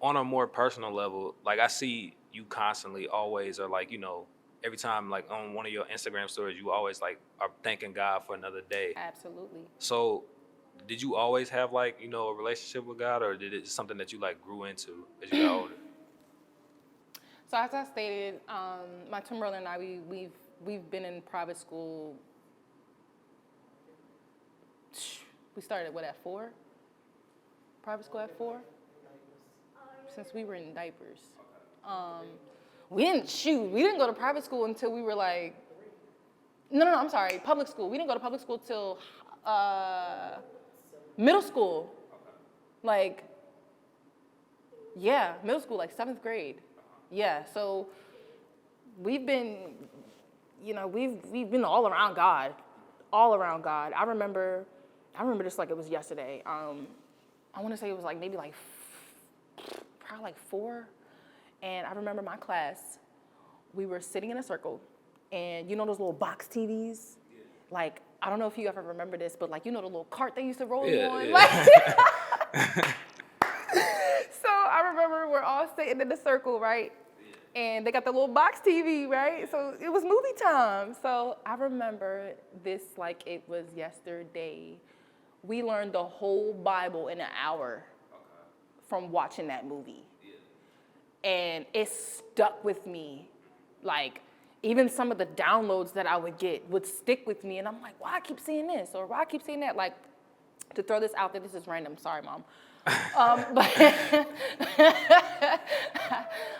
on a more personal level, like I see you constantly always are like, every time like on one of your Instagram stories, you always like are thanking God for another day. Absolutely. So did you always have like, a relationship with God, or did it just something that you like grew into as you got older? So as I stated, my twin brother and I, we've been in private school. We started what, at 4? Private school at 4? Since we were in diapers. Um, we didn't go to private school until we were like, no, I'm sorry, public school. We didn't go to public school till middle school. Like, yeah, middle school, like 7th grade. Yeah, so we've been, we've been all around God, all around God. I remember this like it was yesterday. I want to say it was like maybe like probably like 4, and I remember my class. We were sitting in a circle, and you know those little box TVs, like I don't know if you ever remember this, but like the little cart they used to roll you on, like. So I remember we're all sitting in the circle, right? And they got the little box TV, right? So it was movie time. So I remember this like it was yesterday. We learned the whole Bible in an hour from watching that movie. And it stuck with me. Like, even some of the downloads that I would get would stick with me. And I'm like, why I keep seeing this? Or why I keep seeing that? Like, to throw this out there, this is random. Sorry, Mom. But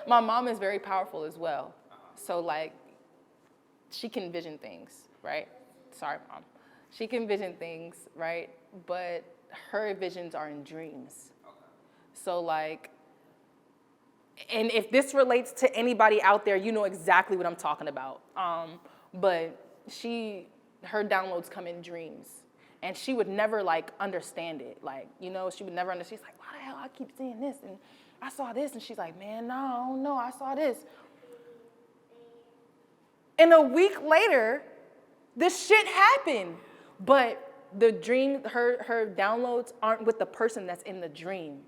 my mom is very powerful as well. So, like, she can vision things, right? Sorry, Mom. She can vision things, right? But her visions are in dreams. So, like, and if this relates to anybody out there, you know exactly what I'm talking about. But her downloads come in dreams. And she would never like understand it. Like, she would never understand. She's like, why the hell I keep seeing this? And I saw this. And she's like, man, no, I saw this. And a week later, this shit happened. But the dream, her downloads aren't with the person that's in the dream.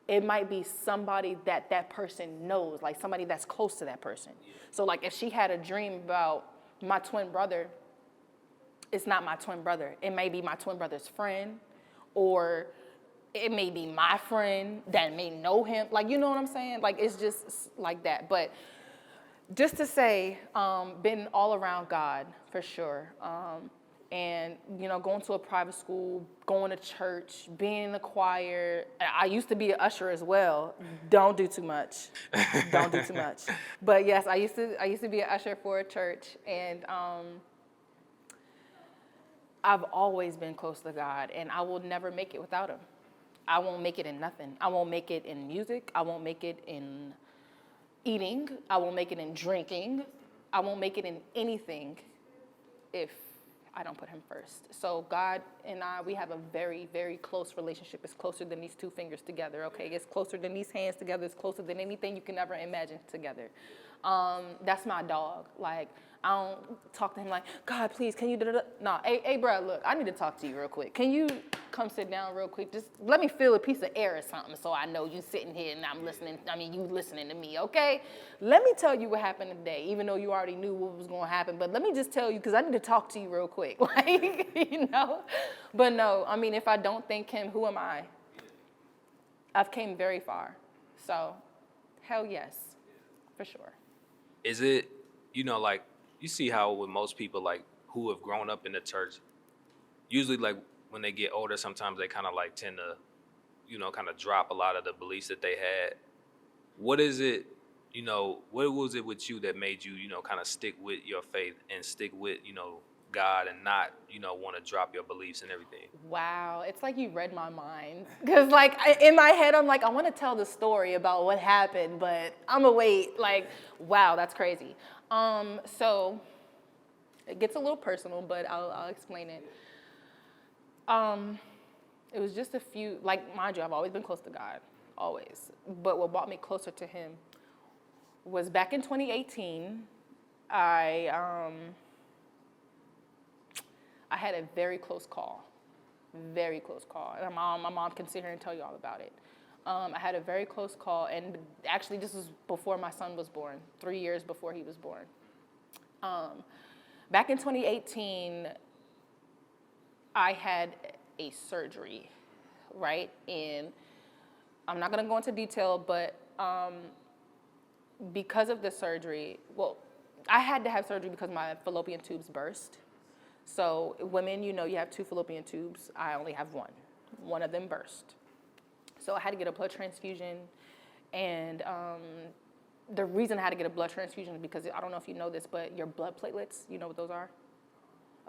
It might be somebody that person knows, like somebody that's close to that person. So like if she had a dream about my twin brother, it's not my twin brother. It may be my twin brother's friend, or it may be my friend that may know him. Like, you know what I'm saying? Like, it's just like that. But just to say, been all around God for sure. And, going to a private school, going to church, being in the choir. I used to be an usher as well. Don't do too much. Don't do too much. But yes, I used to be an usher for a church, and I've always been close to God, and I will never make it without him. I won't make it in nothing. I won't make it in music. I won't make it in eating. I won't make it in drinking. I won't make it in anything if I don't put him first. So God and I, we have a very, very close relationship. It's closer than these 2 fingers together, okay? It's closer than these hands together. It's closer than anything you can ever imagine together. That's my dog. Like, I don't talk to him like, God, please, can you da da da? No, hey, bro, look, I need to talk to you real quick. Can you come sit down real quick? Just let me feel a piece of air or something so I know you sitting here and I'm listening. You listening to me, okay? Let me tell you what happened today, even though you already knew what was going to happen. But let me just tell you, because I need to talk to you real quick. Like, But no, if I don't thank him, who am I? I've came very far. So, hell yes, for sure. Is it, like you see how with most people like who have grown up in the church, usually like when they get older, sometimes they kind of like tend to, kind of drop a lot of the beliefs that they had. What is it, what was it with you that made you, kind of stick with your faith and stick with, God, and not, want to drop your beliefs and everything? Wow, it's like you read my mind. Because, like, in my head, I'm like, I want to tell the story about what happened, but I'm going to wait. Like, wow, that's crazy. So it gets a little personal, but I'll explain it. It was just a few, like, mind you, I've always been close to God, always. But what brought me closer to him was back in 2018, I had a very close call. And my mom can sit here and tell you all about it. I had a very close call, and actually this was before my son was born, 3 years before he was born. Back in 2018, I had a surgery, right? And I'm not gonna go into detail, but because of the surgery, well, I had to have surgery because my fallopian tubes burst. So women, you have 2 fallopian tubes. I only have one. One of them burst. So I had to get a blood transfusion. And the reason I had to get a blood transfusion is because, I don't know if you know this, but your blood platelets, you know what those are?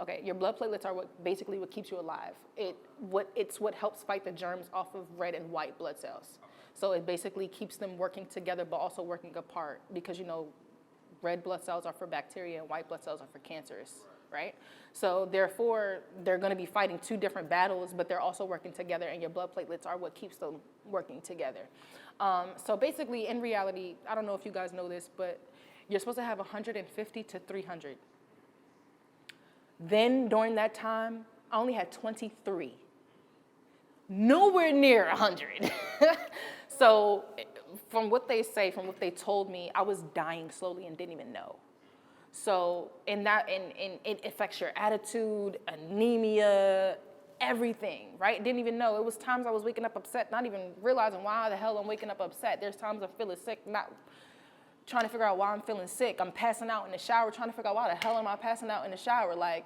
Okay, your blood platelets are what keeps you alive. It's what helps fight the germs off of red and white blood cells. So it basically keeps them working together but also working apart because, red blood cells are for bacteria and white blood cells are for cancers, right? So therefore, they're going to be fighting 2 different battles, but they're also working together, and your blood platelets are what keeps them working together. So basically, in reality, I don't know if you guys know this, but you're supposed to have 150 to 300. Then during that time, I only had 23. Nowhere near 100. So from what they say, from what they told me, I was dying slowly and didn't even know. So and it affects your attitude, anemia, everything, right? Didn't even know. It was times I was waking up upset, not even realizing why the hell I'm waking up upset. There's times I'm feeling sick, not trying to figure out why I'm feeling sick. I'm passing out in the shower, trying to figure out why the hell am I passing out in the shower, like.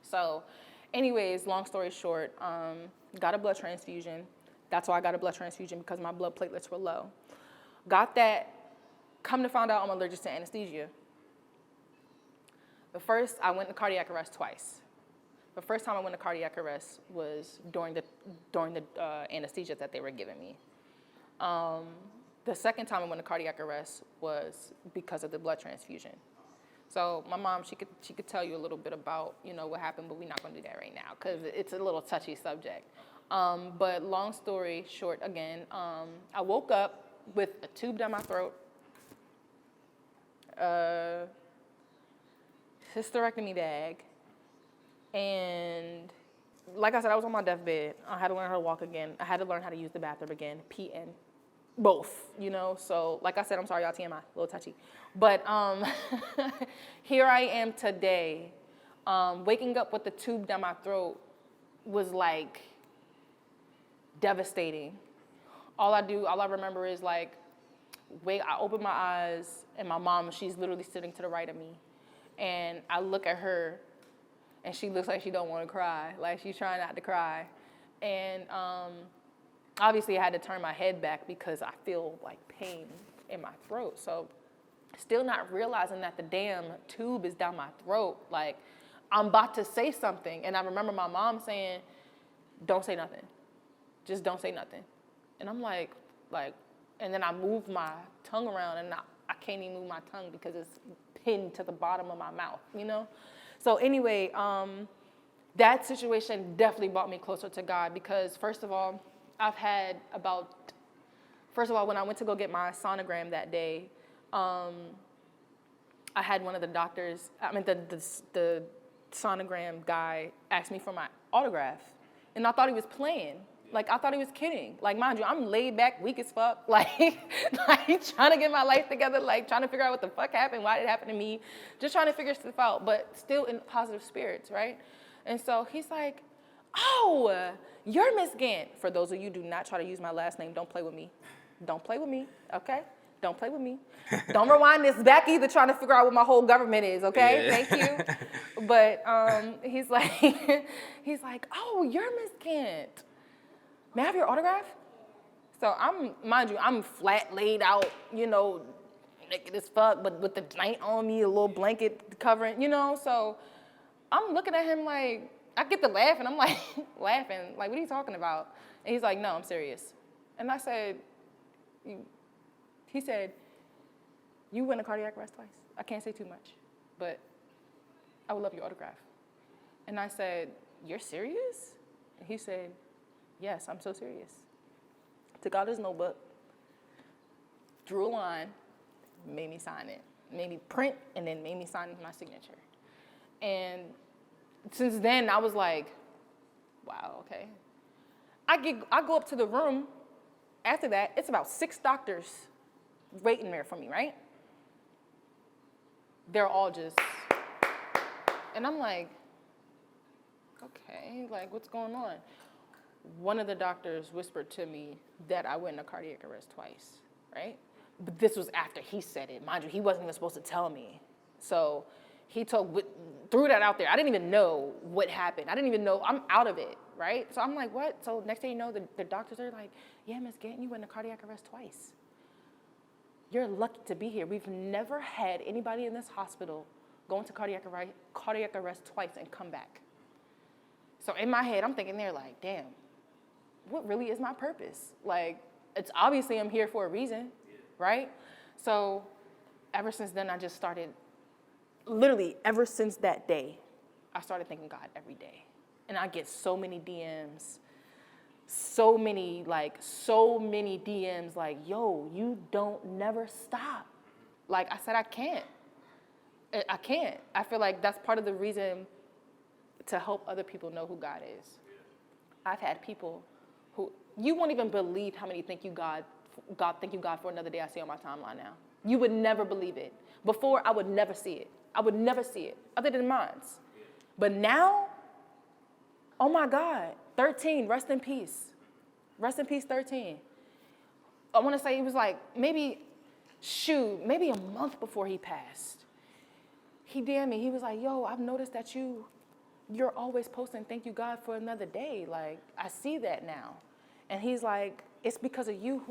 So anyways, long story short, got a blood transfusion. That's why I got a blood transfusion, because my blood platelets were low. Got that. Come to find out I'm allergic to anesthesia. The first, I went to cardiac arrest twice. The first time I went to cardiac arrest was during the anesthesia that they were giving me. The second time I went to cardiac arrest was because of the blood transfusion. So my mom, she could tell you a little bit about, what happened, but we're not going to do that right now because it's a little touchy subject. But long story short, again, I woke up with a tube down my throat, hysterectomy bag, and like I said, I was on my deathbed. I had to learn how to walk again. I had to learn how to use the bathroom again, pee and both, So like I said, I'm sorry, y'all, TMI, a little touchy. But here I am today. Waking up with the tube down my throat was like devastating. All I remember is like, I open my eyes and my mom, she's literally sitting to the right of me. And I look at her and she looks like she don't want to cry, like she's trying not to cry. And obviously I had to turn my head back because I feel like pain in my throat. So still not realizing that the damn tube is down my throat. Like I'm about to say something. And I remember my mom saying, don't say nothing. Just don't say nothing. And I'm like, and then I move my tongue around and I can't even move my tongue because it's pinned to the bottom of my mouth, So anyway, that situation definitely brought me closer to God because first of all, when I went to go get my sonogram that day, I had one of the doctors, the sonogram guy asked me for my autograph. And I thought he was playing. Like, I thought he was kidding. Like, mind you, I'm laid back, weak as fuck. Like trying to get my life together, like, trying to figure out what the fuck happened, why did it happen to me, just trying to figure stuff out, but still in positive spirits, right? And so he's like, oh, you're Miss Gant. For those of you who do not try to use my last name, don't play with me. Don't play with me, okay? Don't play with me. Don't rewind this back either trying to figure out what my whole government is, okay? Yeah. Thank you. But he's like, oh, you're Miss Gant. May I have your autograph? So I'm flat laid out, naked as fuck, but with the blanket on me, a little blanket covering, So I'm looking at him like, I get to laugh, and I'm like, laughing, like, what are you talking about? And he's like, no, I'm serious. And I said, he said, you went to cardiac arrest twice. I can't say too much, but I would love your autograph. And I said, you're serious? And he said, yes, I'm so serious. Took out his notebook, drew a line, made me sign it, made me print, and then made me sign my signature. And since then, I was like, wow, okay. I go up to the room, After that, it's about 6 doctors waiting there for me, right? They're all just, and I'm like, okay, like what's going on? One of the doctors whispered to me that I went into cardiac arrest twice, right? But this was after he said it. Mind you, he wasn't even supposed to tell me. So he threw that out there. I didn't even know what happened. I didn't even know, I'm out of it, right? So I'm like, what? So next thing you know, the doctors are like, yeah, Miss Ganton, you went into cardiac arrest twice. You're lucky to be here. We've never had anybody in this hospital go into cardiac arrest twice and come back. So in my head, I'm thinking they're like, damn, what really is my purpose? Like, it's obviously I'm here for a reason, right? So ever since then, I just started, literally ever since that day, I started thanking God every day. And I get so many DMs, so many DMs like, yo, you don't never stop. Like I said, I can't. I feel like that's part of the reason to help other people know who God is. I've had people who, you won't even believe how many thank you God for another day I see on my timeline now. You would never believe it. Before, I would never see it. I would never see it, other than mine's. But now, oh my God, 13, rest in peace. Rest in peace, 13. I want to say it was like maybe a month before he passed. He DM'd me. He was like, yo, I've noticed that you're always posting thank you God for another day. Like, I see that now. And he's like, it's because of you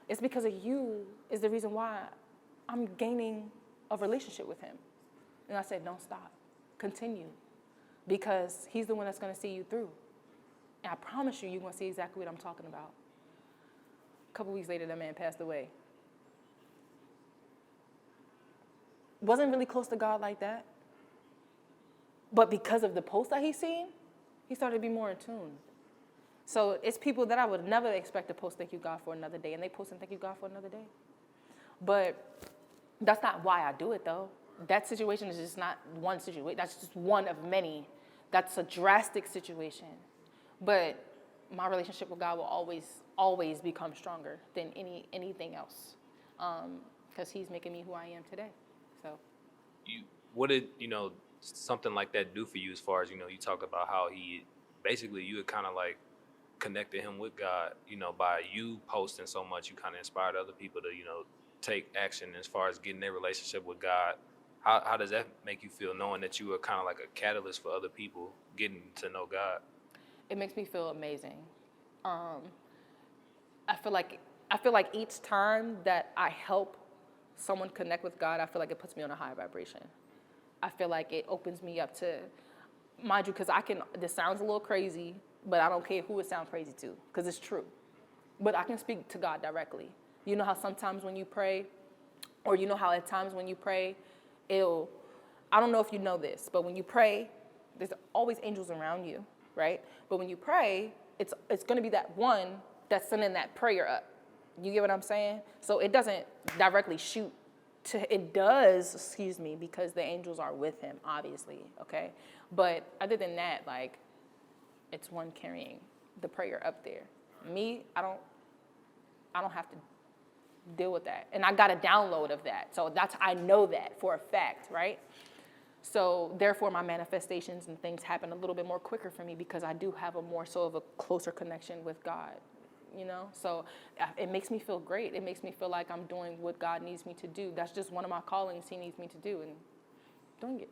is the reason why I'm gaining a relationship with him. And I said, don't stop. Continue. Because he's the one that's going to see you through. And I promise you're going to see exactly what I'm talking about. A couple weeks later, that man passed away. Wasn't really close to God like that. But because of the post that he's seen, he started to be more in tune. So it's people that I would never expect to post thank you God for another day, and they post and thank you God for another day. But that's not why I do it, though. That situation is just not one situation. That's just one of many. That's a drastic situation. But my relationship with God will always become stronger than anything else, because he's making me who I am today. So, what did something like that do for you? As far as you talk about how you had kind of like connected him with God, by you posting so much, you kind of inspired other people to take action as far as getting their relationship with God. How does that make you feel, knowing that you were kind of like a catalyst for other people getting to know God? It makes me feel amazing. I feel like each time that I help someone connect with God, I feel like it puts me on a high vibration. I feel like it opens me up to, mind you, because this sounds a little crazy, but I don't care who it sounds crazy to, because it's true. But I can speak to God directly. You know how sometimes when you pray, or you know how at times when you pray, I don't know if you know this, but when you pray, there's always angels around you, right? But when you pray, it's going to be that one that's sending that prayer up. You get what I'm saying? So it doesn't directly shoot to, it does, because the angels are with him, obviously, okay? But other than that, like, it's one carrying the prayer up there. Me, I don't have to deal with that. And I got a download of that. So I know that for a fact, right? So therefore my manifestations and things happen a little bit more quicker for me, because I do have a closer connection with God, So it makes me feel great. It makes me feel like I'm doing what God needs me to do. That's just one of my callings he needs me to do, and doing it.